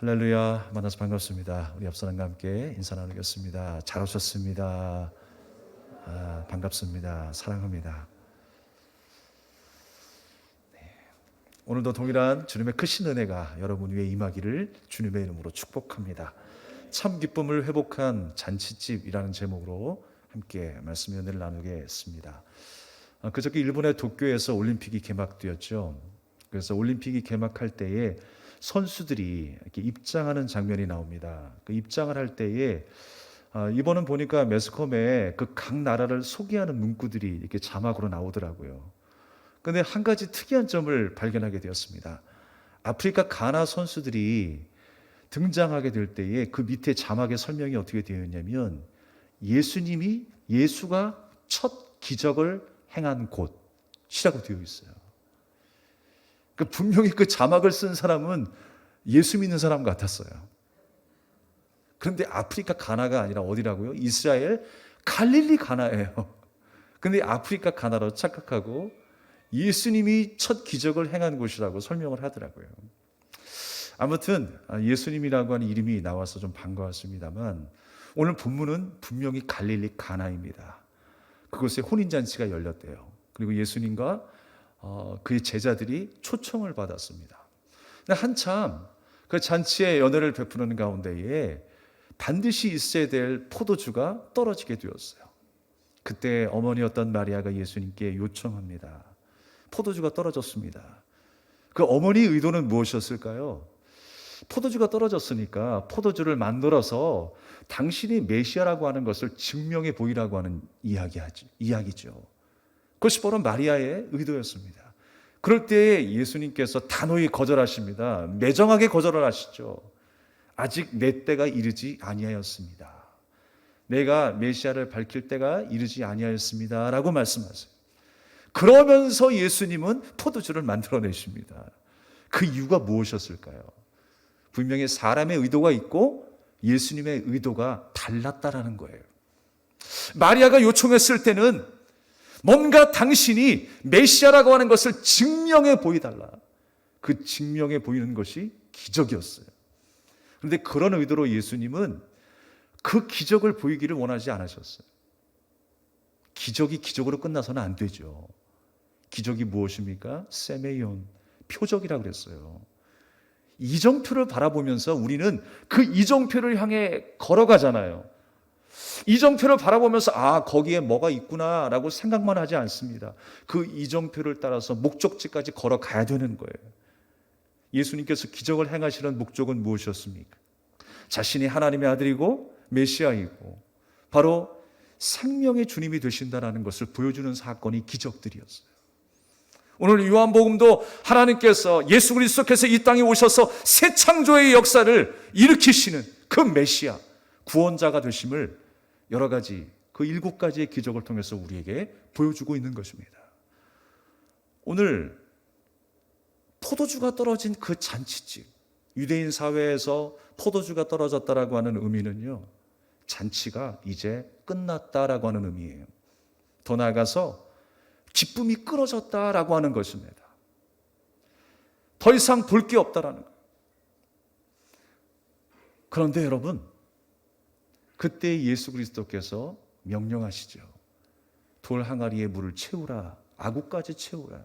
할렐루야, 만나서 반갑습니다. 우리 옆사람과 함께 인사 나누겠습니다. 잘 오셨습니다. 반갑습니다. 사랑합니다. 오늘도 동일한 주님의 크신 은혜가 여러분 위에 임하기를 주님의 이름으로 축복합니다. 참 기쁨을 회복한 잔치집이라는 제목으로 함께 말씀의 은혜를 나누겠습니다. 그저께 일본의 도쿄에서 올림픽이 개막되었죠. 그래서 올림픽이 개막할 때에 선수들이 이렇게 입장하는 장면이 나옵니다. 그 입장을 할 때에 이번은 보니까 매스컴에 그 각 나라를 소개하는 문구들이 이렇게 자막으로 나오더라고요. 그런데 한 가지 특이한 점을 발견하게 되었습니다. 아프리카 가나 선수들이 등장하게 될 때에 그 밑에 자막에 설명이 어떻게 되어 있냐면 예수가 첫 기적을 행한 곳이라고 되어 있어요. 분명히 그 자막을 쓴 사람은 예수 믿는 사람 같았어요. 그런데 아프리카 가나가 아니라 어디라고요? 이스라엘 갈릴리 가나예요. 그런데 아프리카 가나로 착각하고 예수님이 첫 기적을 행한 곳이라고 설명을 하더라고요. 아무튼 예수님이라고 하는 이름이 나와서 좀 반가웠습니다만 오늘 본문은 분명히 갈릴리 가나입니다. 그곳에 혼인잔치가 열렸대요. 그리고 예수님과 그의 제자들이 초청을 받았습니다. 근데 한참 그 잔치에 연회를 베푸는 가운데에 반드시 있어야 될 포도주가 떨어지게 되었어요. 그때 어머니였던 마리아가 예수님께 요청합니다. 포도주가 떨어졌습니다. 그 어머니의 의도는 무엇이었을까요? 포도주가 떨어졌으니까 포도주를 만들어서 당신이 메시아라고 하는 것을 증명해 보이라고 하는 이야기죠. 그것이 바로 마리아의 의도였습니다. 그럴 때에 예수님께서 단호히 거절하십니다. 매정하게 거절을 하시죠. 아직 내 때가 이르지 아니하였습니다. 내가 메시아를 밝힐 때가 이르지 아니하였습니다 라고 말씀하세요. 그러면서 예수님은 포도주를 만들어내십니다. 그 이유가 무엇이었을까요? 분명히 사람의 의도가 있고 예수님의 의도가 달랐다라는 거예요. 마리아가 요청했을 때는 뭔가 당신이 메시아라고 하는 것을 증명해 보이달라. 그 증명해 보이는 것이 기적이었어요. 그런데 그런 의도로 예수님은 그 기적을 보이기를 원하지 않으셨어요. 기적이 기적으로 끝나서는 안 되죠. 기적이 무엇입니까? 세메이온, 표적이라고 그랬어요. 이정표를 바라보면서 우리는 그 이정표를 향해 걸어가잖아요. 이정표를 바라보면서 거기에 뭐가 있구나 라고 생각만 하지 않습니다. 그 이정표를 따라서 목적지까지 걸어가야 되는 거예요. 예수님께서 기적을 행하시는 목적은 무엇이었습니까? 자신이 하나님의 아들이고 메시아이고 바로 생명의 주님이 되신다는 것을 보여주는 사건이 기적들이었어요. 오늘 요한복음도 하나님께서 예수 그리스도께서 이 땅에 오셔서 새 창조의 역사를 일으키시는 그 메시아 구원자가 되심을 여러 가지 그 7가지의 기적을 통해서 우리에게 보여주고 있는 것입니다. 오늘 포도주가 떨어진 그 잔치집, 유대인 사회에서 포도주가 떨어졌다라고 하는 의미는요, 잔치가 이제 끝났다라고 하는 의미예요. 더 나아가서 기쁨이 끊어졌다라고 하는 것입니다. 더 이상 볼 게 없다라는 거예요. 그런데 여러분, 그때 예수 그리스도께서 명령하시죠. 돌 항아리에 물을 채우라. 아구까지 채우라.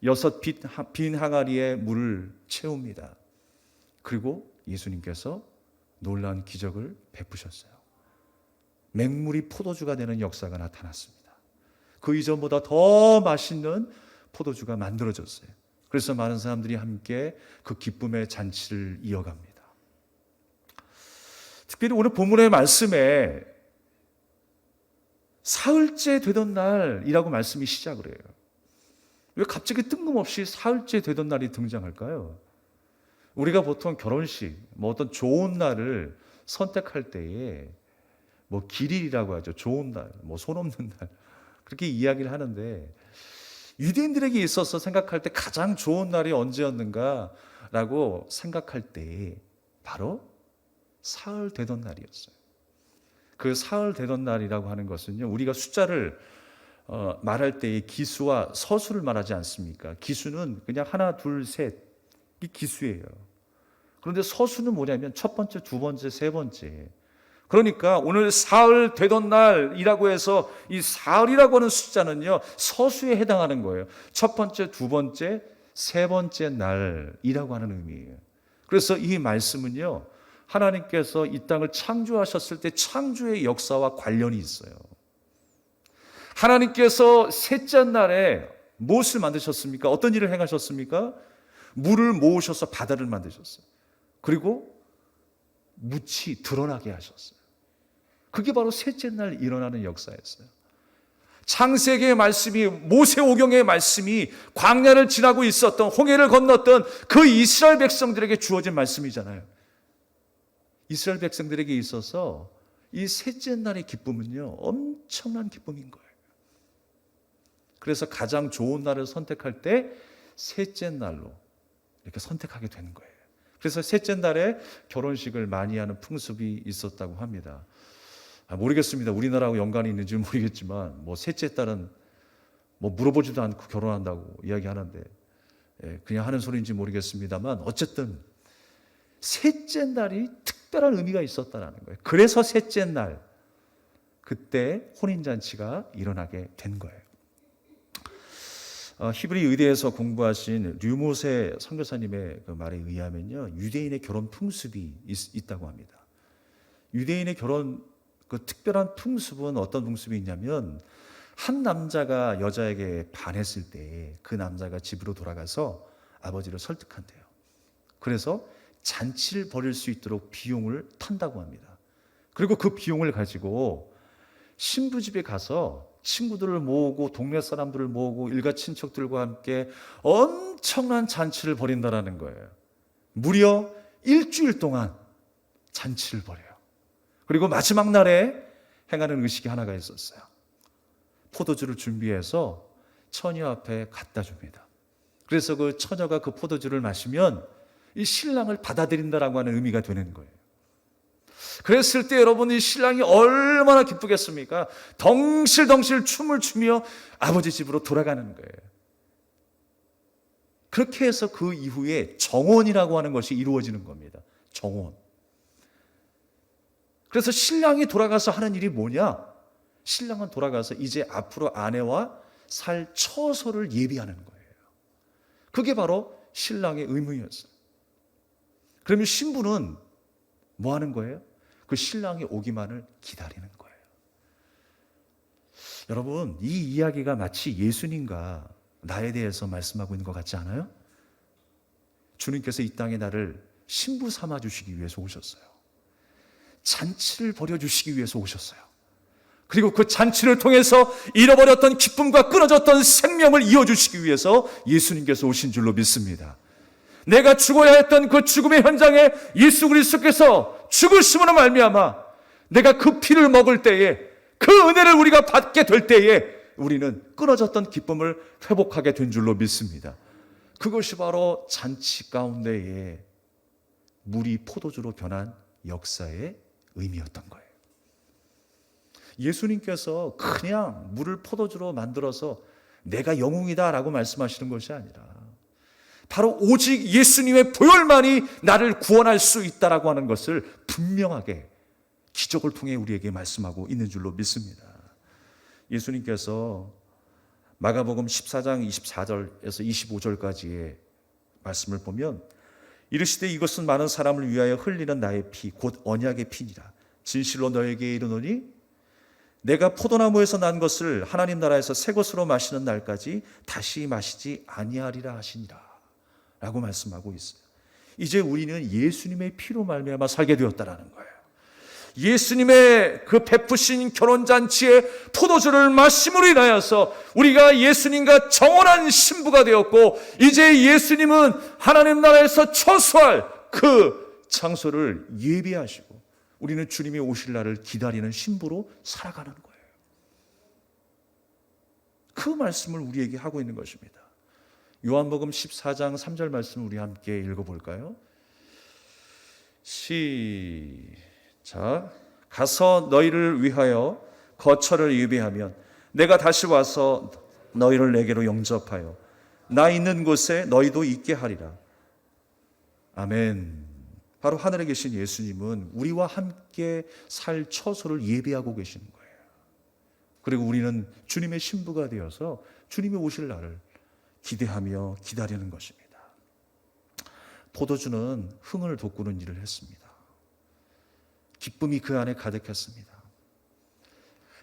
6 빈 항아리에 물을 채웁니다. 그리고 예수님께서 놀라운 기적을 베푸셨어요. 맹물이 포도주가 되는 역사가 나타났습니다. 그 이전보다 더 맛있는 포도주가 만들어졌어요. 그래서 많은 사람들이 함께 그 기쁨의 잔치를 이어갑니다. 특별히 오늘 본문의 말씀에 사흘째 되던 날이라고 말씀이 시작을 해요. 왜 갑자기 뜬금없이 사흘째 되던 날이 등장할까요? 우리가 보통 결혼식, 어떤 좋은 날을 선택할 때에 길일이라고 하죠. 좋은 날, 손 없는 날. 그렇게 이야기를 하는데 유대인들에게 있어서 생각할 때 가장 좋은 날이 언제였는가라고 생각할 때 바로 사흘 되던 날이었어요. 그 사흘 되던 날이라고 하는 것은요, 우리가 숫자를 말할 때의 기수와 서수를 말하지 않습니까? 기수는 그냥 하나, 둘, 셋, 이 기수예요. 그런데 서수는 뭐냐면 첫 번째, 두 번째, 세 번째. 그러니까 오늘 사흘 되던 날이라고 해서 이 사흘이라고 하는 숫자는요, 서수에 해당하는 거예요. 첫 번째, 두 번째, 세 번째 날이라고 하는 의미예요. 그래서 이 말씀은요, 하나님께서 이 땅을 창조하셨을 때 창조의 역사와 관련이 있어요. 하나님께서 셋째 날에 무엇을 만드셨습니까? 어떤 일을 행하셨습니까? 물을 모으셔서 바다를 만드셨어요. 그리고 묻이 드러나게 하셨어요. 그게 바로 셋째 날 일어나는 역사였어요. 창세기의 말씀이, 모세오경의 말씀이 광야를 지나고 있었던, 홍해를 건넜던 그 이스라엘 백성들에게 주어진 말씀이잖아요. 이스라엘 백성들에게 있어서 이 셋째 날의 기쁨은요, 엄청난 기쁨인 거예요. 그래서 가장 좋은 날을 선택할 때 셋째 날로 이렇게 선택하게 되는 거예요. 그래서 셋째 날에 결혼식을 많이 하는 풍습이 있었다고 합니다. 모르겠습니다. 우리나라하고 연관이 있는지 모르겠지만 셋째 딸은 물어보지도 않고 결혼한다고 이야기하는데 그냥 하는 소리인지 모르겠습니다만 어쨌든 셋째 날이 특별한 의미가 있었다는 거예요. 그래서 셋째 날 그때 혼인잔치가 일어나게 된 거예요. 히브리 의대에서 공부하신 류모세 선교사님의 그 말에 의하면요, 유대인의 결혼 풍습이 있다고 합니다. 유대인의 결혼 그 특별한 풍습은 어떤 풍습이 있냐면, 한 남자가 여자에게 반했을 때 그 남자가 집으로 돌아가서 아버지를 설득한대요. 그래서 잔치를 벌일 수 있도록 비용을 탄다고 합니다. 그리고 그 비용을 가지고 신부 집에 가서 친구들을 모으고 동네 사람들을 모으고 일가 친척들과 함께 엄청난 잔치를 벌인다라는 거예요. 무려 일주일 동안 잔치를 벌여요. 그리고 마지막 날에 행하는 의식이 하나가 있었어요. 포도주를 준비해서 처녀 앞에 갖다 줍니다. 그래서 그 처녀가 그 포도주를 마시면 이 신랑을 받아들인다라고 하는 의미가 되는 거예요. 그랬을 때 여러분, 이 신랑이 얼마나 기쁘겠습니까? 덩실덩실 춤을 추며 아버지 집으로 돌아가는 거예요. 그렇게 해서 그 이후에 정혼이라고 하는 것이 이루어지는 겁니다. 정혼. 그래서 신랑이 돌아가서 하는 일이 뭐냐? 신랑은 돌아가서 이제 앞으로 아내와 살 처소를 예비하는 거예요. 그게 바로 신랑의 의무였어요. 그러면 신부는 뭐 하는 거예요? 그 신랑이 오기만을 기다리는 거예요. 여러분, 이 이야기가 마치 예수님과 나에 대해서 말씀하고 있는 것 같지 않아요? 주님께서 이 땅에 나를 신부 삼아 주시기 위해서 오셨어요. 잔치를 벌여주시기 위해서 오셨어요. 그리고 그 잔치를 통해서 잃어버렸던 기쁨과 끊어졌던 생명을 이어주시기 위해서 예수님께서 오신 줄로 믿습니다. 내가 죽어야 했던 그 죽음의 현장에 예수 그리스도께서 죽으심으로 말미암아 내가 그 피를 먹을 때에, 그 은혜를 우리가 받게 될 때에 우리는 끊어졌던 기쁨을 회복하게 된 줄로 믿습니다. 그것이 바로 잔치 가운데에 물이 포도주로 변한 역사의 의미였던 거예요. 예수님께서 그냥 물을 포도주로 만들어서 내가 영웅이다라고 말씀하시는 것이 아니라 바로 오직 예수님의 보혈만이 나를 구원할 수 있다라고 하는 것을 분명하게 기적을 통해 우리에게 말씀하고 있는 줄로 믿습니다. 예수님께서 마가복음 14장 24절에서 25절까지의 말씀을 보면, 이르시되 이것은 많은 사람을 위하여 흘리는 나의 피 곧 언약의 피니라. 진실로 너에게 이르노니 내가 포도나무에서 난 것을 하나님 나라에서 새 것으로 마시는 날까지 다시 마시지 아니하리라 하시니라 라고 말씀하고 있어요. 이제 우리는 예수님의 피로 말미암아 살게 되었다라는 거예요. 예수님의 그 베푸신 결혼잔치에 포도주를 마심으로 인하여서 우리가 예수님과 정혼한 신부가 되었고, 이제 예수님은 하나님 나라에서 처소할 그 장소를 예비하시고 우리는 주님이 오실 날을 기다리는 신부로 살아가는 거예요. 그 말씀을 우리에게 하고 있는 것입니다. 요한복음 14장 3절 말씀 우리 함께 읽어볼까요? 시작. 가서 너희를 위하여 거처를 예비하면 내가 다시 와서 너희를 내게로 영접하여 나 있는 곳에 너희도 있게 하리라. 아멘. 바로 하늘에 계신 예수님은 우리와 함께 살 처소를 예비하고 계시는 거예요. 그리고 우리는 주님의 신부가 되어서 주님이 오실 날을 기대하며 기다리는 것입니다. 포도주는 흥을 돋구는 일을 했습니다. 기쁨이 그 안에 가득했습니다.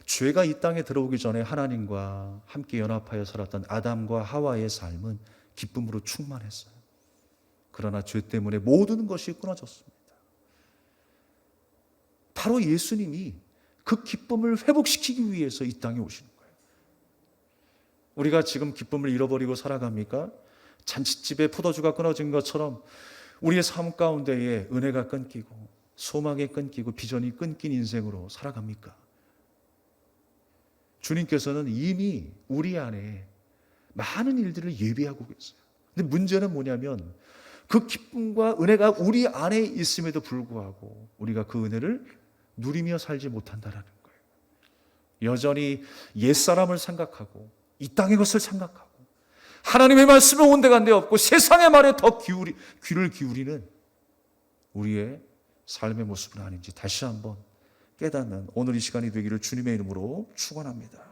죄가 이 땅에 들어오기 전에 하나님과 함께 연합하여 살았던 아담과 하와의 삶은 기쁨으로 충만했어요. 그러나 죄 때문에 모든 것이 끊어졌습니다. 바로 예수님이 그 기쁨을 회복시키기 위해서 이 땅에 오시는 거예요. 우리가 지금 기쁨을 잃어버리고 살아갑니까? 잔칫집에 포도주가 끊어진 것처럼 우리의 삶 가운데에 은혜가 끊기고 소망이 끊기고 비전이 끊긴 인생으로 살아갑니까? 주님께서는 이미 우리 안에 많은 일들을 예비하고 계세요. 근데 문제는 뭐냐면 그 기쁨과 은혜가 우리 안에 있음에도 불구하고 우리가 그 은혜를 누리며 살지 못한다는 거예요. 여전히 옛사람을 생각하고 이 땅의 것을 생각하고 하나님의 말씀에 온데간데 없고 세상의 말에 더 귀를 기울이는 우리의 삶의 모습은 아닌지 다시 한번 깨닫는 오늘 이 시간이 되기를 주님의 이름으로 축원합니다.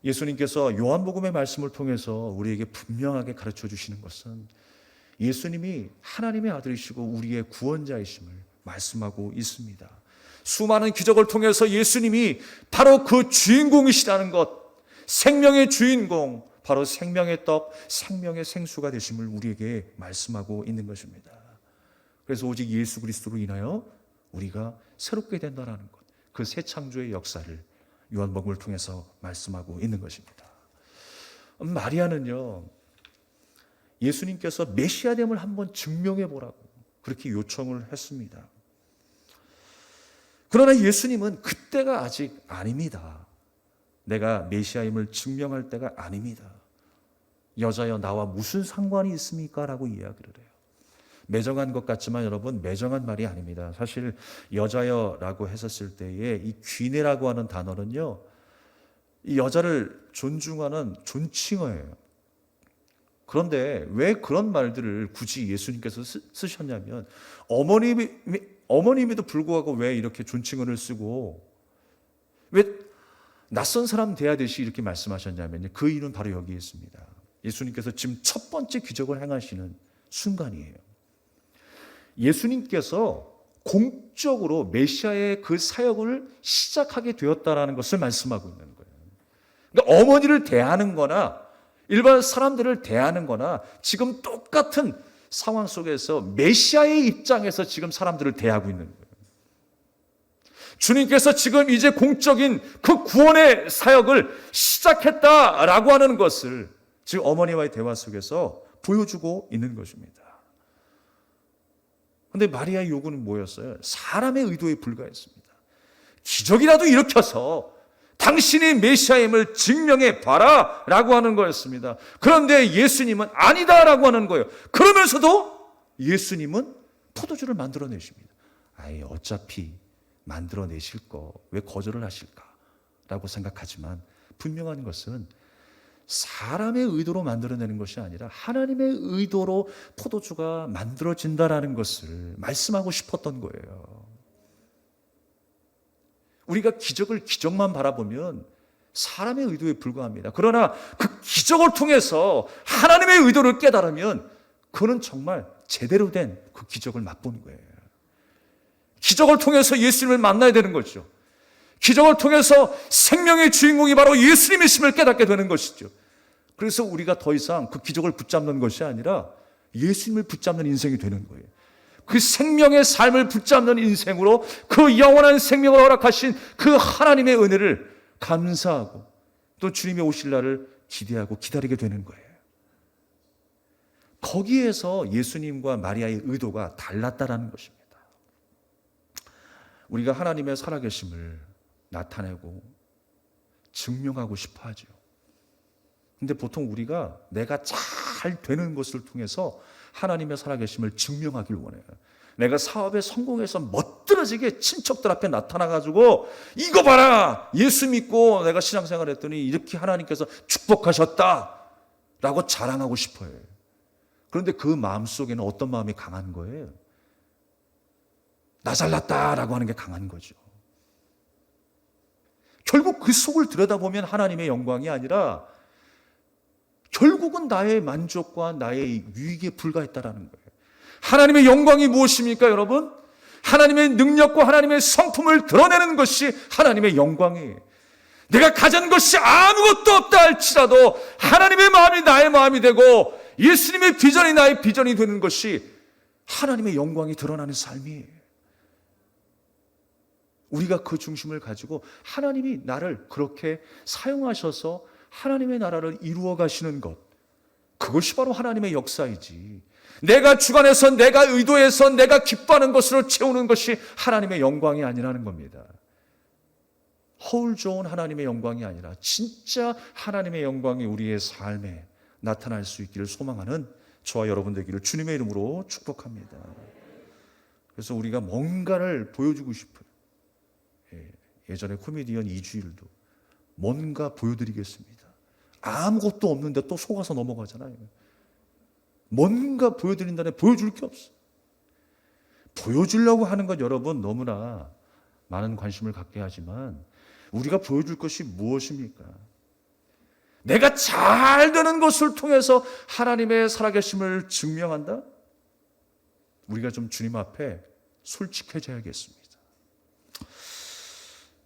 예수님께서 요한복음의 말씀을 통해서 우리에게 분명하게 가르쳐 주시는 것은 예수님이 하나님의 아들이시고 우리의 구원자이심을 말씀하고 있습니다. 수많은 기적을 통해서 예수님이 바로 그 주인공이시라는 것, 생명의 주인공, 바로 생명의 떡, 생명의 생수가 되심을 우리에게 말씀하고 있는 것입니다. 그래서 오직 예수 그리스도로 인하여 우리가 새롭게 된다는 것, 그 새 창조의 역사를 요한복음을 통해서 말씀하고 있는 것입니다. 마리아는요, 예수님께서 메시아됨을 한번 증명해 보라고 그렇게 요청을 했습니다. 그러나 예수님은 그때가 아직 아닙니다. 내가 메시아임을 증명할 때가 아닙니다. 여자여 나와 무슨 상관이 있습니까? 라고 이야기를 해요. 매정한 것 같지만 여러분, 매정한 말이 아닙니다. 사실 여자여라고 했었을 때에 이 귀내라고 하는 단어는요, 이 여자를 존중하는 존칭어예요. 그런데 왜 그런 말들을 굳이 예수님께서 쓰셨냐면 어머님에도 불구하고 왜 이렇게 존칭어를 쓰고 왜 낯선 사람 대하듯이 이렇게 말씀하셨냐면 그 이유는 바로 여기에 있습니다. 예수님께서 지금 첫 번째 기적을 행하시는 순간이에요. 예수님께서 공적으로 메시아의 그 사역을 시작하게 되었다라는 것을 말씀하고 있는 거예요. 그러니까 어머니를 대하는 거나 일반 사람들을 대하는 거나 지금 똑같은 상황 속에서 메시아의 입장에서 지금 사람들을 대하고 있는 거예요. 주님께서 지금 이제 공적인 그 구원의 사역을 시작했다라고 하는 것을 지금 어머니와의 대화 속에서 보여주고 있는 것입니다. 그런데 마리아의 요구는 뭐였어요? 사람의 의도에 불과했습니다. 기적이라도 일으켜서 당신이 메시아임을 증명해 봐라 라고 하는 거였습니다. 그런데 예수님은 아니다라고 하는 거예요. 그러면서도 예수님은 포도주를 만들어내십니다. 아예 어차피 만들어내실 거 왜 거절을 하실까? 라고 생각하지만 분명한 것은 사람의 의도로 만들어내는 것이 아니라 하나님의 의도로 포도주가 만들어진다라는 것을 말씀하고 싶었던 거예요. 우리가 기적만 바라보면 사람의 의도에 불과합니다. 그러나 그 기적을 통해서 하나님의 의도를 깨달으면 그는 정말 제대로 된 그 기적을 맛보는 거예요. 기적을 통해서 예수님을 만나야 되는 거죠. 기적을 통해서 생명의 주인공이 바로 예수님이심을 깨닫게 되는 것이죠. 그래서 우리가 더 이상 그 기적을 붙잡는 것이 아니라 예수님을 붙잡는 인생이 되는 거예요. 그 생명의 삶을 붙잡는 인생으로 그 영원한 생명을 허락하신 그 하나님의 은혜를 감사하고 또 주님이 오실 날을 기대하고 기다리게 되는 거예요. 거기에서 예수님과 마리아의 의도가 달랐다라는 것입니다. 우리가 하나님의 살아계심을 나타내고 증명하고 싶어 하죠. 근데 보통 우리가 내가 잘 되는 것을 통해서 하나님의 살아계심을 증명하길 원해요. 내가 사업에 성공해서 멋들어지게 친척들 앞에 나타나가지고 이거 봐라! 예수 믿고 내가 신앙생활 했더니 이렇게 하나님께서 축복하셨다! 라고 자랑하고 싶어요. 그런데 그 마음속에는 어떤 마음이 강한 거예요? 나 잘났다라고 하는 게 강한 거죠. 결국 그 속을 들여다보면 하나님의 영광이 아니라 결국은 나의 만족과 나의 유익에 불과했다라는 거예요. 하나님의 영광이 무엇입니까, 여러분? 하나님의 능력과 하나님의 성품을 드러내는 것이 하나님의 영광이에요. 내가 가진 것이 아무것도 없다 할지라도 하나님의 마음이 나의 마음이 되고 예수님의 비전이 나의 비전이 되는 것이 하나님의 영광이 드러나는 삶이에요. 우리가 그 중심을 가지고 하나님이 나를 그렇게 사용하셔서 하나님의 나라를 이루어 가시는 것, 그것이 바로 하나님의 역사이지, 내가 주관해서 내가 의도해서 내가 기뻐하는 것으로 채우는 것이 하나님의 영광이 아니라는 겁니다. 허울 좋은 하나님의 영광이 아니라 진짜 하나님의 영광이 우리의 삶에 나타날 수 있기를 소망하는 저와 여러분 되기를 주님의 이름으로 축복합니다. 그래서 우리가 뭔가를 보여주고 싶어요. 예전에 코미디언 이주일도 뭔가 보여드리겠습니다. 아무것도 없는데 또 속아서 넘어가잖아요. 뭔가 보여드린다네 보여줄 게 없어. 보여주려고 하는 것 여러분 너무나 많은 관심을 갖게 하지만 우리가 보여줄 것이 무엇입니까? 내가 잘 되는 것을 통해서 하나님의 살아계심을 증명한다? 우리가 좀 주님 앞에 솔직해져야겠습니다.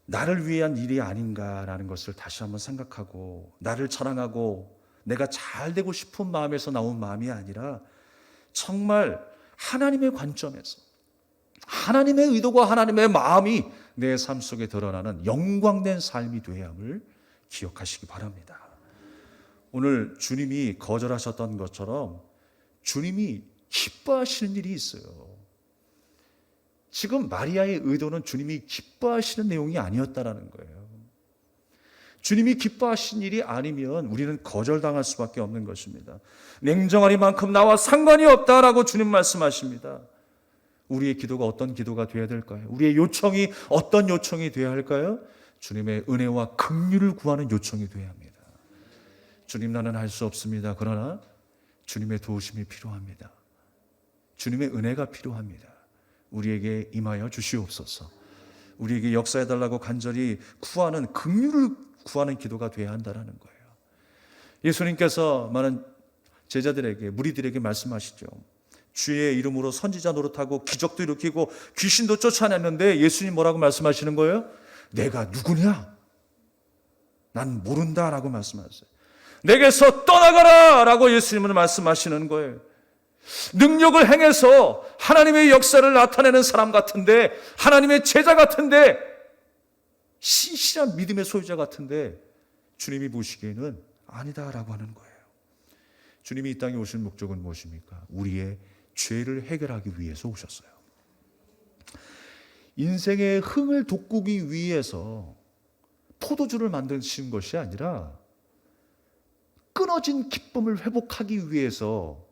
나를 위한 일이 아닌가라는 것을 다시 한번 생각하고 나를 자랑하고 내가 잘 되고 싶은 마음에서 나온 마음이 아니라 정말 하나님의 관점에서 하나님의 의도와 하나님의 마음이 내 삶 속에 드러나는 영광된 삶이 되어야 함을 기억하시기 바랍니다. 오늘 주님이 거절하셨던 것처럼 주님이 기뻐하시는 일이 있어요. 지금 마리아의 의도는 주님이 기뻐하시는 내용이 아니었다라는 거예요. 주님이 기뻐하신 일이 아니면 우리는 거절당할 수밖에 없는 것입니다. 냉정하리만큼 나와 상관이 없다라고 주님 말씀하십니다. 우리의 기도가 어떤 기도가 되어야 될까요? 우리의 요청이 어떤 요청이 되어야 할까요? 주님의 은혜와 긍휼을 구하는 요청이 되어야 합니다. 주님, 나는 할 수 없습니다. 그러나 주님의 도우심이 필요합니다. 주님의 은혜가 필요합니다. 우리에게 임하여 주시옵소서. 우리에게 역사해달라고 간절히 구하는 긍휼을 구하는 기도가 되어야 한다는 거예요. 예수님께서 많은 제자들에게 무리들에게 말씀하시죠. 주의 이름으로 선지자 노릇하고 기적도 일으키고 귀신도 쫓아냈는데 예수님 뭐라고 말씀하시는 거예요? 내가 누구냐? 난 모른다라고 말씀하세요. 내게서 떠나가라 라고 예수님은 말씀하시는 거예요. 능력을 행해서 하나님의 역사를 나타내는 사람 같은데, 하나님의 제자 같은데, 신실한 믿음의 소유자 같은데 주님이 보시기에는 아니다라고 하는 거예요. 주님이 이 땅에 오신 목적은 무엇입니까? 우리의 죄를 해결하기 위해서 오셨어요. 인생의 흥을 돋구기 위해서 포도주를 만드신 것이 아니라 끊어진 기쁨을 회복하기 위해서,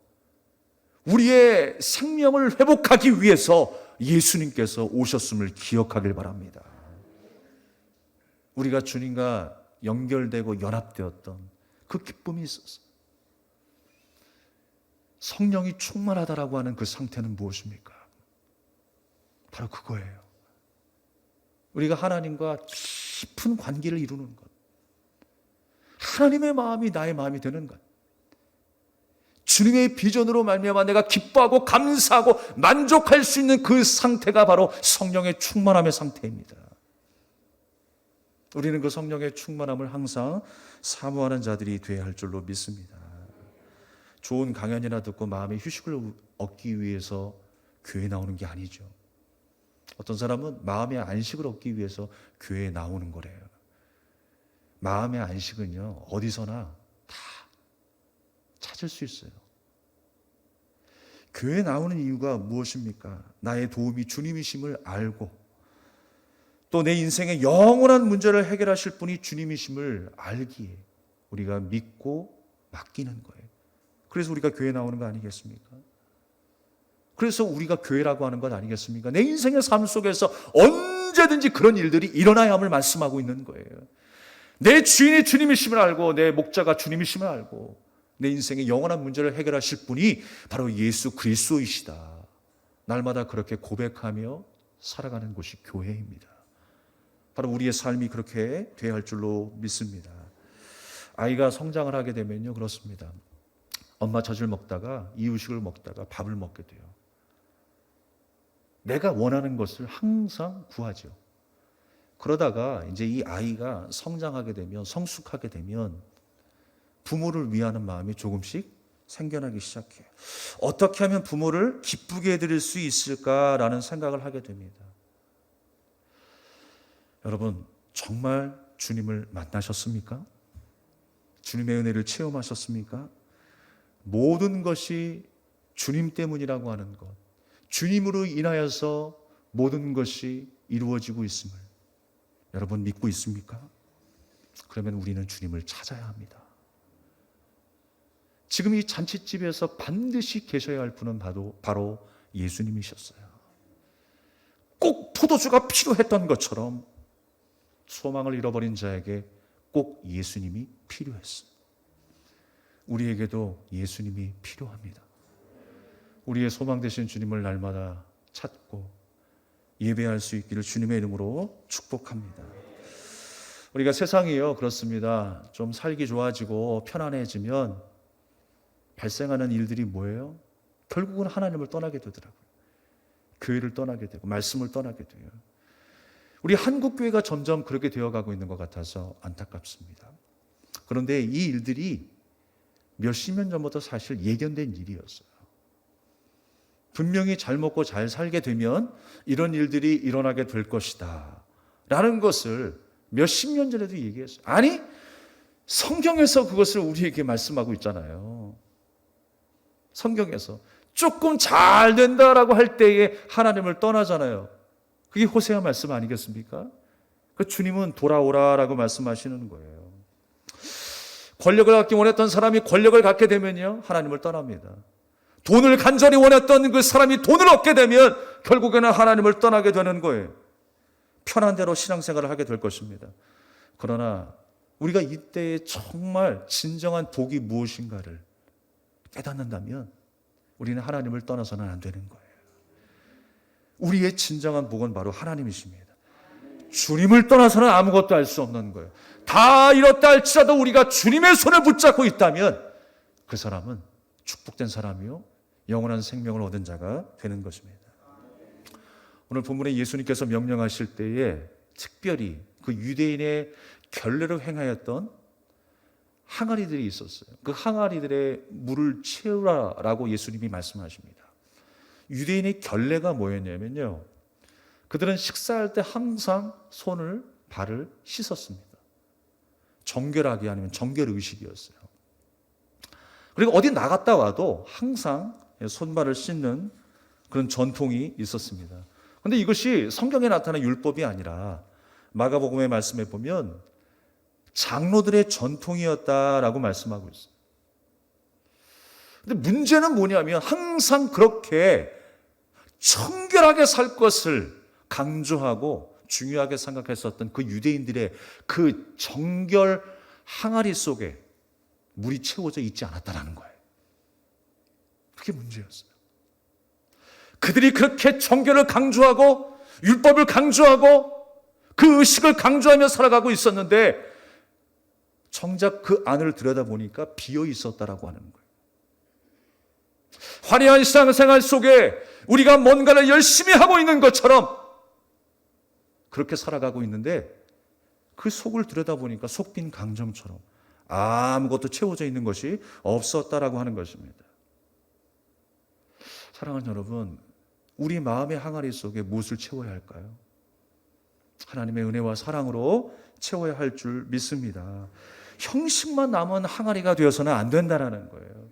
우리의 생명을 회복하기 위해서 예수님께서 오셨음을 기억하길 바랍니다. 우리가 주님과 연결되고 연합되었던 그 기쁨이 있었어요. 성령이 충만하다라고 하는 그 상태는 무엇입니까? 바로 그거예요. 우리가 하나님과 깊은 관계를 이루는 것, 하나님의 마음이 나의 마음이 되는 것, 주님의 비전으로 말미암아 내가 기뻐하고 감사하고 만족할 수 있는 그 상태가 바로 성령의 충만함의 상태입니다. 우리는 그 성령의 충만함을 항상 사모하는 자들이 되어야 할 줄로 믿습니다. 좋은 강연이나 듣고 마음의 휴식을 얻기 위해서 교회에 나오는 게 아니죠. 어떤 사람은 마음의 안식을 얻기 위해서 교회에 나오는 거래요. 마음의 안식은요, 어디서나 다 찾을 수 있어요. 교회에 나오는 이유가 무엇입니까? 나의 도움이 주님이심을 알고 또 내 인생의 영원한 문제를 해결하실 분이 주님이심을 알기에 우리가 믿고 맡기는 거예요. 그래서 우리가 교회에 나오는 거 아니겠습니까? 그래서 우리가 교회라고 하는 것 아니겠습니까? 내 인생의 삶 속에서 언제든지 그런 일들이 일어나야 함을 말씀하고 있는 거예요. 내 주인이 주님이심을 알고 내 목자가 주님이심을 알고 내 인생의 영원한 문제를 해결하실 분이 바로 예수 그리스도이시다. 날마다 그렇게 고백하며 살아가는 곳이 교회입니다. 바로 우리의 삶이 그렇게 돼야 할 줄로 믿습니다. 아이가 성장을 하게 되면요, 그렇습니다. 엄마 젖을 먹다가 이유식을 먹다가 밥을 먹게 돼요. 내가 원하는 것을 항상 구하죠. 그러다가 이제 이 아이가 성장하게 되면, 성숙하게 되면 부모를 위하는 마음이 조금씩 생겨나기 시작해요. 어떻게 하면 부모를 기쁘게 해드릴 수 있을까라는 생각을 하게 됩니다. 여러분, 정말 주님을 만나셨습니까? 주님의 은혜를 체험하셨습니까? 모든 것이 주님 때문이라고 하는 것, 주님으로 인하여서 모든 것이 이루어지고 있음을 여러분 믿고 있습니까? 그러면 우리는 주님을 찾아야 합니다. 지금 이 잔치집에서 반드시 계셔야 할 분은 바로 예수님이셨어요. 꼭 포도주가 필요했던 것처럼 소망을 잃어버린 자에게 꼭 예수님이 필요했어요. 우리에게도 예수님이 필요합니다. 우리의 소망 되신 주님을 날마다 찾고 예배할 수 있기를 주님의 이름으로 축복합니다. 우리가 세상이요, 그렇습니다. 좀 살기 좋아지고 편안해지면 발생하는 일들이 뭐예요? 결국은 하나님을 떠나게 되더라고요. 교회를 떠나게 되고 말씀을 떠나게 돼요. 우리 한국교회가 점점 그렇게 되어가고 있는 것 같아서 안타깝습니다. 그런데 이 일들이 몇십 년 전부터 사실 예견된 일이었어요. 분명히 잘 먹고 잘 살게 되면 이런 일들이 일어나게 될 것이다 라는 것을 몇십 년 전에도 얘기했어요. 아니, 성경에서 그것을 우리에게 말씀하고 있잖아요. 성경에서 조금 잘 된다라고 할 때에 하나님을 떠나잖아요. 그게 호세아 말씀 아니겠습니까? 그 주님은 돌아오라라고 말씀하시는 거예요. 권력을 갖기 원했던 사람이 권력을 갖게 되면요, 하나님을 떠납니다. 돈을 간절히 원했던 그 사람이 돈을 얻게 되면 결국에는 하나님을 떠나게 되는 거예요. 편한 대로 신앙생활을 하게 될 것입니다. 그러나 우리가 이때에 정말 진정한 복이 무엇인가를 깨닫는다면 우리는 하나님을 떠나서는 안 되는 거예요. 우리의 진정한 복은 바로 하나님이십니다. 주님을 떠나서는 아무것도 할 수 없는 거예요. 다 잃었다 할지라도 우리가 주님의 손을 붙잡고 있다면 그 사람은 축복된 사람이요, 영원한 생명을 얻은 자가 되는 것입니다. 오늘 본문에 예수님께서 명령하실 때에 특별히 그 유대인의 결례로 행하였던 항아리들이 있었어요. 그 항아리들의 물을 채우라라고 예수님이 말씀하십니다. 유대인의 결례가 뭐였냐면요, 그들은 식사할 때 항상 손을, 발을 씻었습니다. 정결하게, 아니면 정결의식이었어요. 그리고 어디 나갔다 와도 항상 손발을 씻는 그런 전통이 있었습니다. 그런데 이것이 성경에 나타난 율법이 아니라 마가복음의 말씀에 보면 장로들의 전통이었다라고 말씀하고 있어요. 근데 문제는 뭐냐면 항상 그렇게 청결하게 살 것을 강조하고 중요하게 생각했었던 그 유대인들의 그 정결 항아리 속에 물이 채워져 있지 않았다는 거예요. 그게 문제였어요. 그들이 그렇게 정결을 강조하고 율법을 강조하고 그 의식을 강조하며 살아가고 있었는데 정작 그 안을 들여다보니까 비어 있었다라고 하는 거예요. 화려한 신앙생활 속에 우리가 뭔가를 열심히 하고 있는 것처럼 그렇게 살아가고 있는데 그 속을 들여다보니까 속 빈 강정처럼 아무것도 채워져 있는 것이 없었다라고 하는 것입니다. 사랑하는 여러분, 우리 마음의 항아리 속에 무엇을 채워야 할까요? 하나님의 은혜와 사랑으로 채워야 할 줄 믿습니다. 형식만 남은 항아리가 되어서는 안 된다는 거예요.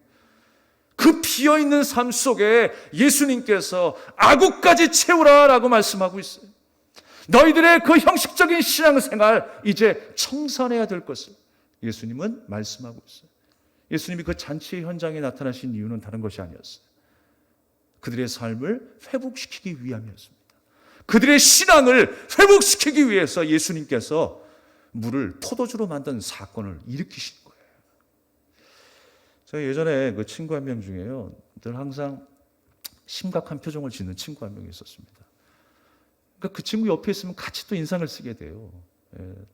그 비어있는 삶 속에 예수님께서 아구까지 채우라라고 말씀하고 있어요. 너희들의 그 형식적인 신앙생활 이제 청산해야 될 것을 예수님은 말씀하고 있어요. 예수님이 그 잔치 현장에 나타나신 이유는 다른 것이 아니었어요. 그들의 삶을 회복시키기 위함이었습니다. 그들의 신앙을 회복시키기 위해서 예수님께서 물을 포도주로 만든 사건을 일으키신 거예요. 제가 예전에 그 친구 한 명 중에요, 늘 항상 심각한 표정을 짓는 친구 한 명이 있었습니다. 그러니까 그 친구 옆에 있으면 같이 또 인상을 쓰게 돼요.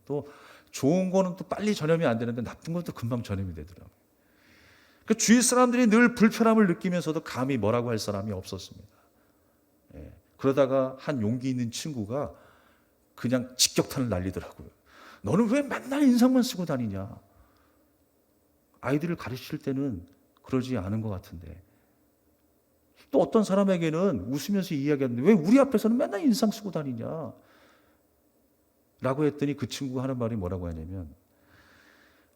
또 좋은 거는 또 빨리 전염이 안 되는데 나쁜 것도 금방 전염이 되더라고요. 그 주위 사람들이 늘 불편함을 느끼면서도 감히 뭐라고 할 사람이 없었습니다. 그러다가 한 용기 있는 친구가 그냥 직격탄을 날리더라고요. 너는 왜 맨날 인상만 쓰고 다니냐? 아이들을 가르칠 때는 그러지 않은 것 같은데. 또 어떤 사람에게는 웃으면서 이야기하는데 왜 우리 앞에서는 맨날 인상 쓰고 다니냐? 라고 했더니 그 친구가 하는 말이 뭐라고 하냐면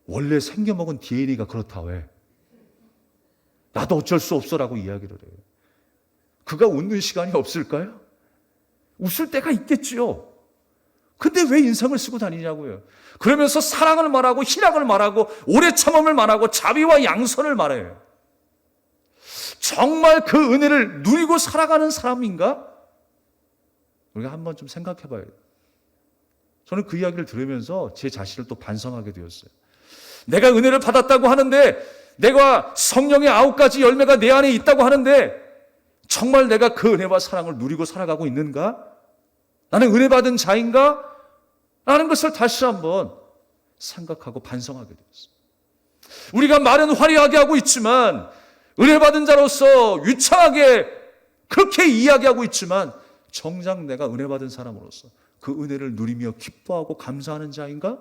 원래 생겨먹은 DNA가 그렇다 왜? 나도 어쩔 수 없어라고 이야기를 해요. 그가 웃는 시간이 없을까요? 웃을 때가 있겠지요. 근데 왜 인상을 쓰고 다니냐고요. 그러면서 사랑을 말하고 희락을 말하고 오래 참음을 말하고 자비와 양선을 말해요. 정말 그 은혜를 누리고 살아가는 사람인가? 우리가 한번 좀 생각해 봐요. 저는 그 이야기를 들으면서 제 자신을 또 반성하게 되었어요. 내가 은혜를 받았다고 하는데 내가 성령의 9가지 열매가 내 안에 있다고 하는데 정말 내가 그 은혜와 사랑을 누리고 살아가고 있는가? 나는 은혜 받은 자인가? 라는 것을 다시 한번 생각하고 반성하게 되었어요. 우리가 말은 화려하게 하고 있지만 은혜 받은 자로서 유창하게 그렇게 이야기하고 있지만 정작 내가 은혜 받은 사람으로서 그 은혜를 누리며 기뻐하고 감사하는 자인가?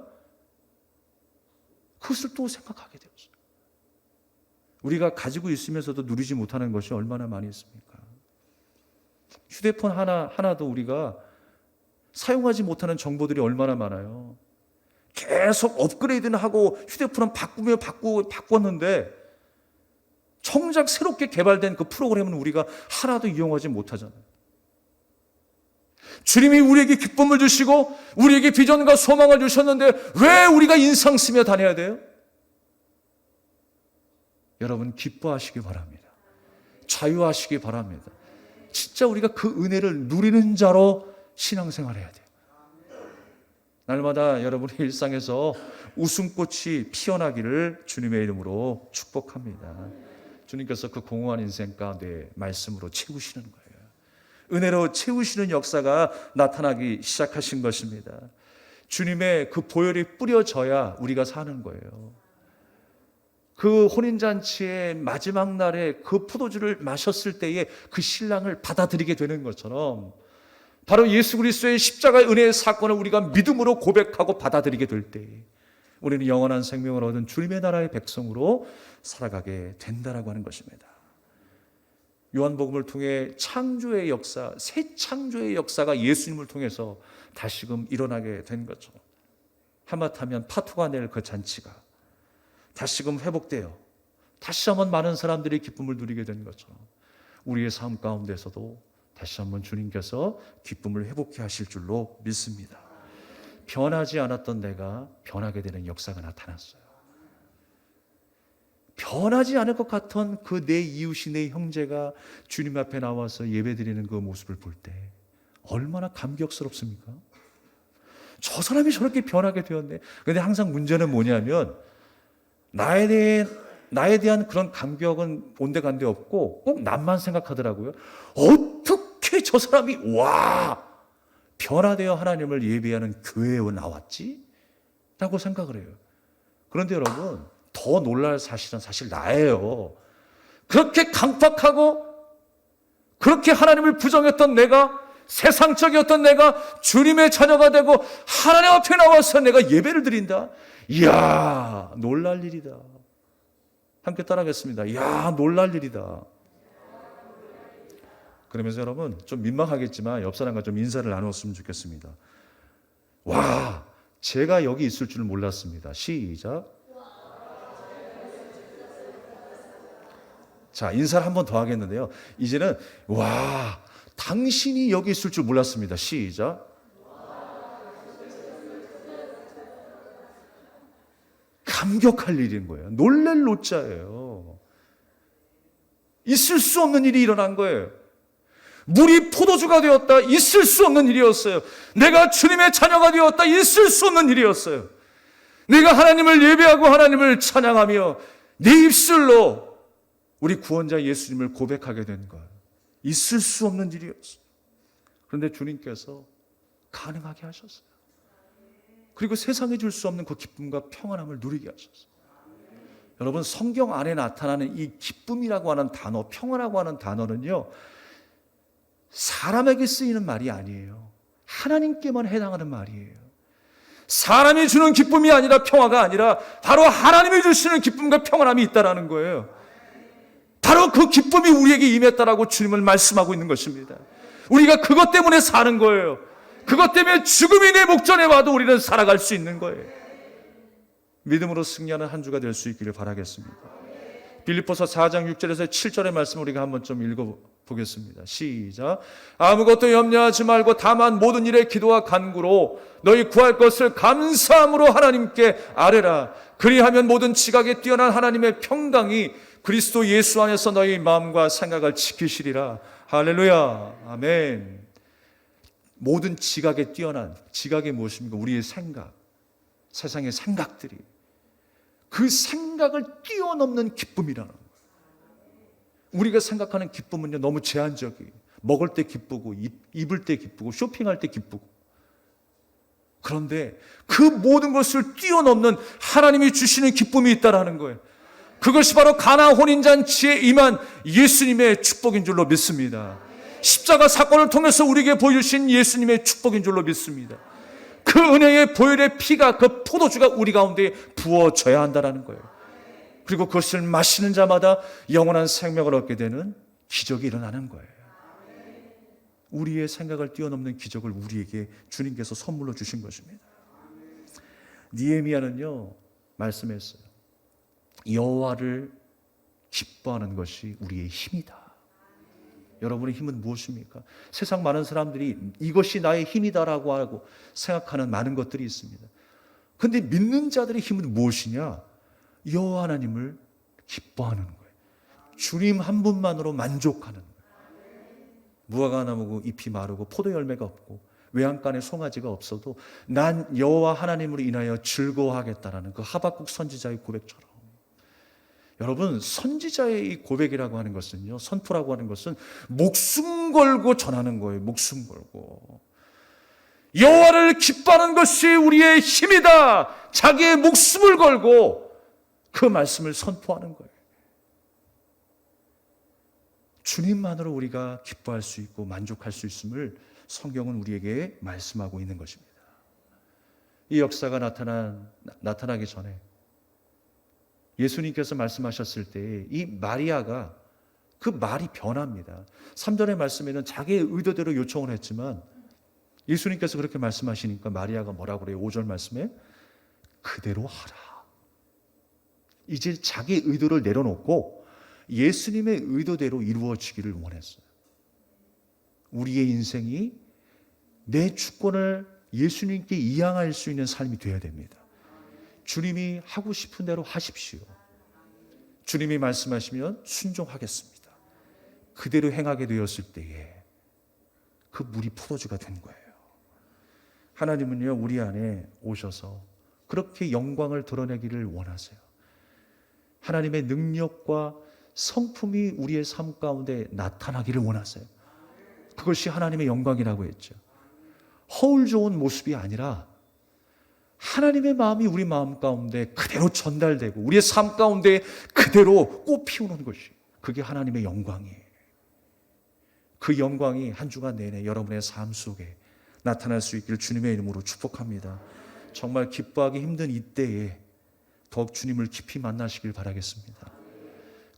그것을 또 생각하게 되었어요. 우리가 가지고 있으면서도 누리지 못하는 것이 얼마나 많이 있습니까? 휴대폰 하나도 우리가 사용하지 못하는 정보들이 얼마나 많아요. 계속 업그레이드는 하고 휴대폰은 바꿨는데 정작 새롭게 개발된 그 프로그램은 우리가 하나도 이용하지 못하잖아요. 주님이 우리에게 기쁨을 주시고 우리에게 비전과 소망을 주셨는데 왜 우리가 인상 쓰며 다녀야 돼요? 여러분 기뻐하시기 바랍니다. 자유하시기 바랍니다. 진짜 우리가 그 은혜를 누리는 자로 신앙생활해야 돼요. 날마다 여러분의 일상에서 웃음꽃이 피어나기를 주님의 이름으로 축복합니다. 주님께서 그 공허한 인생 가운데 말씀으로 채우시는 거예요. 은혜로 채우시는 역사가 나타나기 시작하신 것입니다. 주님의 그 보혈이 뿌려져야 우리가 사는 거예요. 그 혼인잔치의 마지막 날에 그 포도주를 마셨을 때에 그 신랑을 받아들이게 되는 것처럼 바로 예수 그리스도의 십자가의 은혜의 사건을 우리가 믿음으로 고백하고 받아들이게 될 때 우리는 영원한 생명을 얻은 주님의 나라의 백성으로 살아가게 된다라고 하는 것입니다. 요한복음을 통해 창조의 역사, 새 창조의 역사가 예수님을 통해서 다시금 일어나게 된 것처럼 하마터면 파토가 낼 그 잔치가 다시금 회복되어 다시 한번 많은 사람들이 기쁨을 누리게 된 것처럼 우리의 삶 가운데서도 다시 한번 주님께서 기쁨을 회복해 하실 줄로 믿습니다. 변하지 않았던 내가 변하게 되는 역사가 나타났어요. 변하지 않을 것 같던 그 내 이웃이 내 형제가 주님 앞에 나와서 예배드리는 그 모습을 볼 때 얼마나 감격스럽습니까? 저 사람이 저렇게 변하게 되었네. 그런데 항상 문제는 뭐냐면 나에 대한 그런 감격은 온데간데 없고 꼭 남만 생각하더라고요. 어떻게 저 사람이 변화되어 하나님을 예배하는 교회에 나왔지? 라고 생각을 해요. 그런데 여러분 더 놀랄 사실은 사실 나예요. 그렇게 강팍하고 그렇게 하나님을 부정했던 내가, 세상적이었던 내가 주님의 자녀가 되고 하나님 앞에 나와서 내가 예배를 드린다. 이야, 놀랄 일이다. 함께 따라하겠습니다. 이야, 놀랄 일이다. 그러면서 여러분 좀 민망하겠지만 옆 사람과 좀 인사를 나눴으면 좋겠습니다. 와, 제가 여기 있을 줄 몰랐습니다. 시작. 자, 인사를 한 번 더 하겠는데요. 이제는 와, 당신이 여기 있을 줄 몰랐습니다. 시작. 감격할 일인 거예요. 놀랄 노자예요. 있을 수 없는 일이 일어난 거예요. 물이 포도주가 되었다. 있을 수 없는 일이었어요. 내가 주님의 자녀가 되었다. 있을 수 없는 일이었어요. 내가 하나님을 예배하고 하나님을 찬양하며 내 입술로 우리 구원자 예수님을 고백하게 된 것. 있을 수 없는 일이었어요. 그런데 주님께서 가능하게 하셨어요. 그리고 세상에 줄 수 없는 그 기쁨과 평안함을 누리게 하셨어요. 여러분, 성경 안에 나타나는 이 기쁨이라고 하는 단어, 평안이라고 하는 단어는요, 사람에게 쓰이는 말이 아니에요. 하나님께만 해당하는 말이에요. 사람이 주는 기쁨이 아니라, 평화가 아니라 바로 하나님이 주시는 기쁨과 평안함이 있다라는 거예요. 바로 그 기쁨이 우리에게 임했다라고 주님은 말씀하고 있는 것입니다. 우리가 그것 때문에 사는 거예요. 그것 때문에 죽음이 내 목전에 와도 우리는 살아갈 수 있는 거예요. 믿음으로 승리하는 한 주가 될 수 있기를 바라겠습니다. 빌립보서 4장 6절에서 7절의 말씀 우리가 한번 좀 읽어보겠습니다. 시작. 아무것도 염려하지 말고 다만 모든 일에 기도와 간구로 너희 구할 것을 감사함으로 하나님께 아뢰라. 그리하면 모든 지각에 뛰어난 하나님의 평강이 그리스도 예수 안에서 너희 마음과 생각을 지키시리라. 할렐루야. 아멘. 모든 지각에 뛰어난, 지각이 무엇입니까? 우리의 생각, 세상의 생각들이, 그 생각을 뛰어넘는 기쁨이라는 거예요. 우리가 생각하는 기쁨은요, 너무 제한적이에요. 먹을 때 기쁘고, 입을 때 기쁘고, 쇼핑할 때 기쁘고. 그런데 그 모든 것을 뛰어넘는 하나님이 주시는 기쁨이 있다라는 거예요. 그것이 바로 가나 혼인잔치에 임한 예수님의 축복인 줄로 믿습니다. 십자가 사건을 통해서 우리에게 보여주신 예수님의 축복인 줄로 믿습니다. 그 은혜의 보혈의 피가, 그 포도주가 우리 가운데 부어져야 한다는 거예요. 그리고 그것을 마시는 자마다 영원한 생명을 얻게 되는 기적이 일어나는 거예요. 우리의 생각을 뛰어넘는 기적을 우리에게 주님께서 선물로 주신 것입니다. 느헤미야는요, 말씀했어요. 여호와를 기뻐하는 것이 우리의 힘이다. 여러분의 힘은 무엇입니까? 세상 많은 사람들이 이것이 나의 힘이다라고 하고 생각하는 많은 것들이 있습니다. 그런데 믿는 자들의 힘은 무엇이냐? 여호와 하나님을 기뻐하는 거예요. 주님 한 분만으로 만족하는 거예요. 무화과 나무고 잎이 마르고 포도 열매가 없고 외양간에 송아지가 없어도 난 여호와 하나님으로 인하여 즐거워하겠다라는 그 하박국 선지자의 고백처럼, 여러분, 선지자의 이 고백이라고 하는 것은요, 선포라고 하는 것은 목숨 걸고 전하는 거예요. 목숨 걸고. 여호와를 기뻐하는 것이 우리의 힘이다. 자기의 목숨을 걸고 그 말씀을 선포하는 거예요. 주님만으로 우리가 기뻐할 수 있고 만족할 수 있음을 성경은 우리에게 말씀하고 있는 것입니다. 이 역사가 나타나기 전에 예수님께서 말씀하셨을 때 이 마리아가 그 말이 변합니다. 3절의 말씀에는 자기의 의도대로 요청을 했지만 예수님께서 그렇게 말씀하시니까 마리아가 뭐라고 그래요? 5절 말씀에 그대로 하라. 이제 자기의 의도를 내려놓고 예수님의 의도대로 이루어지기를 원했어요. 우리의 인생이 내 주권을 예수님께 이양할 수 있는 삶이 되어야 됩니다. 주님이 하고 싶은 대로 하십시오. 주님이 말씀하시면 순종하겠습니다. 그대로 행하게 되었을 때에 그 물이 포도주가 된 거예요. 하나님은요, 우리 안에 오셔서 그렇게 영광을 드러내기를 원하세요. 하나님의 능력과 성품이 우리의 삶 가운데 나타나기를 원하세요. 그것이 하나님의 영광이라고 했죠. 허울 좋은 모습이 아니라 하나님의 마음이 우리 마음 가운데 그대로 전달되고 우리의 삶 가운데 그대로 꽃 피우는 것이, 그게 하나님의 영광이에요. 그 영광이 한 주간 내내 여러분의 삶 속에 나타날 수 있기를 주님의 이름으로 축복합니다. 정말 기뻐하기 힘든 이때에 더욱 주님을 깊이 만나시길 바라겠습니다.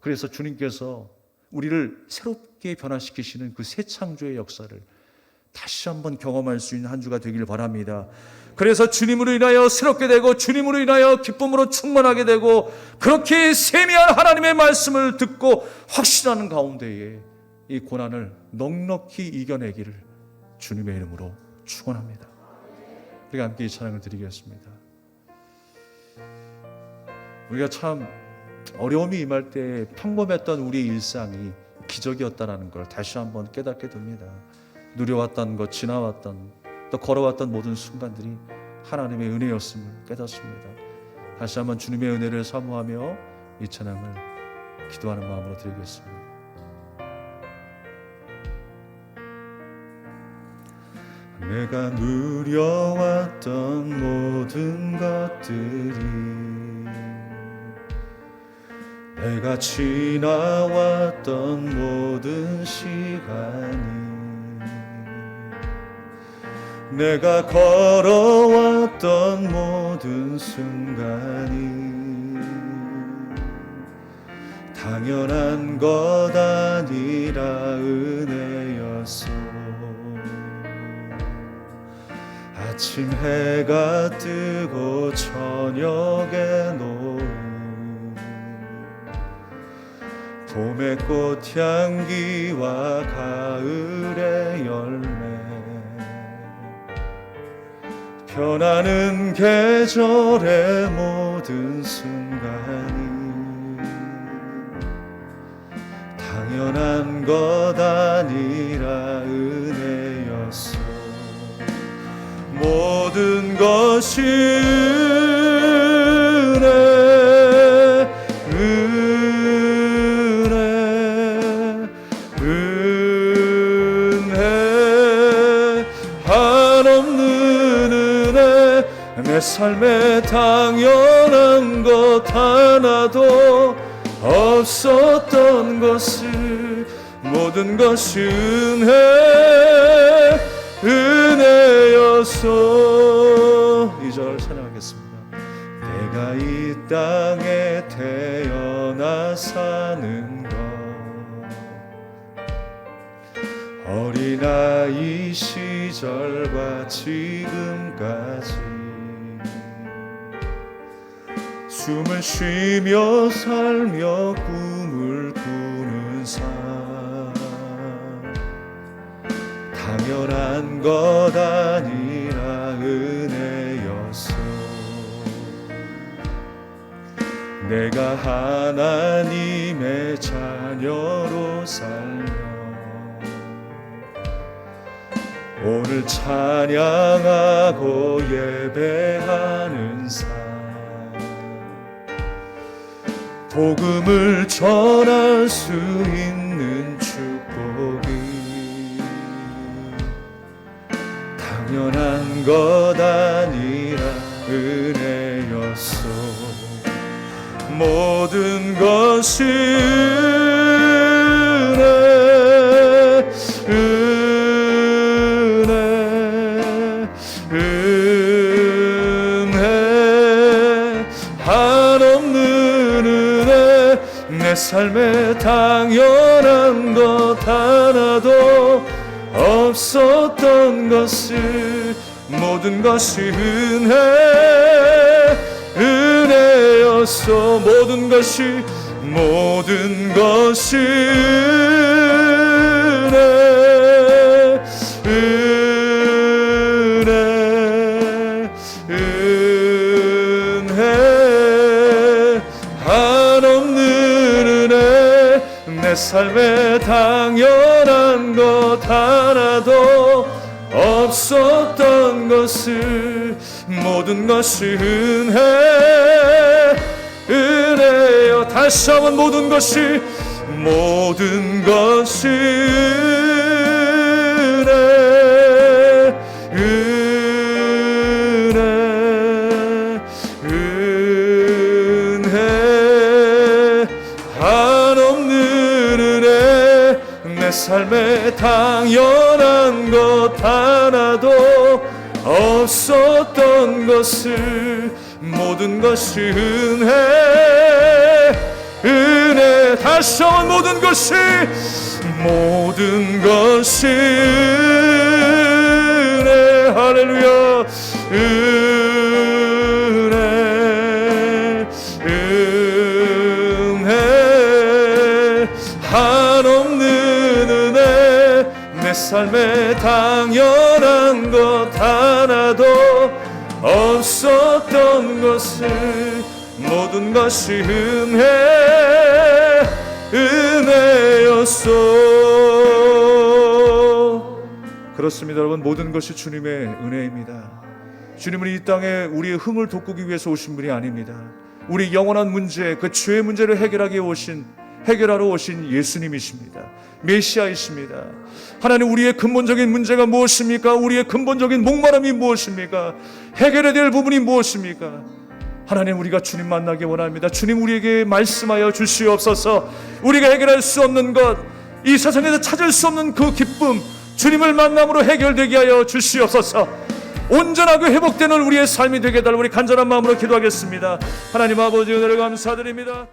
그래서 주님께서 우리를 새롭게 변화시키시는 그 새 창조의 역사를 다시 한번 경험할 수 있는 한 주가 되길 바랍니다. 그래서 주님으로 인하여 새롭게 되고 주님으로 인하여 기쁨으로 충만하게 되고 그렇게 세미한 하나님의 말씀을 듣고 확신하는 가운데에 이 고난을 넉넉히 이겨내기를 주님의 이름으로 축원합니다. 우리가 함께 이 찬양을 드리겠습니다. 우리가 참 어려움이 임할 때 평범했던 우리의 일상이 기적이었다는 걸 다시 한번 깨닫게 됩니다. 누려왔던 것, 지나왔던, 또 걸어왔던 모든 순간들이 하나님의 은혜였음을 깨닫습니다. 다시 한번 주님의 은혜를 사모하며 이 찬양을 기도하는 마음으로 드리겠습니다. 내가 누려왔던 모든 것들이, 내가 지나왔던 모든 시간이, 내가 걸어왔던 모든 순간이 당연한 것 아니라 은혜였어. 아침 해가 뜨고 저녁에 노을, 봄의 꽃향기와 가을의 열매, 변하는 계절의 모든 순간이 당연한 것 아니라 은혜였어. 모든 것이 은혜, 한없는 은혜. 내 삶에 당연한 것 하나도 없었던 것을, 모든 것이 은혜였어. 2절 찬양하겠습니다. 내가 이 땅에 태어나 사는 것, 어린아이 시절과 지금까지 숨을 쉬며 살며 꿈을 꾸는 삶, 당연한 것 아니라 은혜였어. 내가 하나님의 자녀로 살며 오늘 찬양하고 예배하는 삶, 복음을 전할 수 있는 축복이 당연한 것 아니라 은혜였어. 모든 것이 은혜, 한없는 은혜. 내 삶에 당연한 것 하나도 없었던 것을, 모든 것이 은혜였어. 모든 것이 은혜, 한없는 은혜. 내 삶에 당연한 것 하나도 없었던 것을, 모든 것이 은혜요. 다시 한번 모든 것이 은혜, 한없는 은혜. 내 삶에 당연한 것 하나도 없었던 것을, 모든 것이 은혜. 다시 한번 모든 것이 은혜. 할렐루야. 은혜, 한없는 은혜. 내 삶에 당연한 것 하나도 없었던 것을, 모든 것이 은혜였어. 그렇습니다 여러분, 모든 것이 주님의 은혜입니다. 주님은 이 땅에 우리의 흥을 돋구기 위해서 오신 분이 아닙니다. 우리 영원한 문제, 그 죄의 문제를 해결하기 위해 오신 해결하러 오신 예수님이십니다. 메시아이십니다. 하나님, 우리의 근본적인 문제가 무엇입니까? 우리의 근본적인 목마름이 무엇입니까? 해결해야 될 부분이 무엇입니까? 하나님, 우리가 주님 만나기 원합니다. 주님, 우리에게 말씀하여 주시옵소서. 우리가 해결할 수 없는 것, 이 세상에서 찾을 수 없는 그 기쁨, 주님을 만남으로 해결되게 하여 주시옵소서. 온전하고 회복되는 우리의 삶이 되게 해달라고 우리 간절한 마음으로 기도하겠습니다. 하나님 아버지, 은혜를 감사드립니다.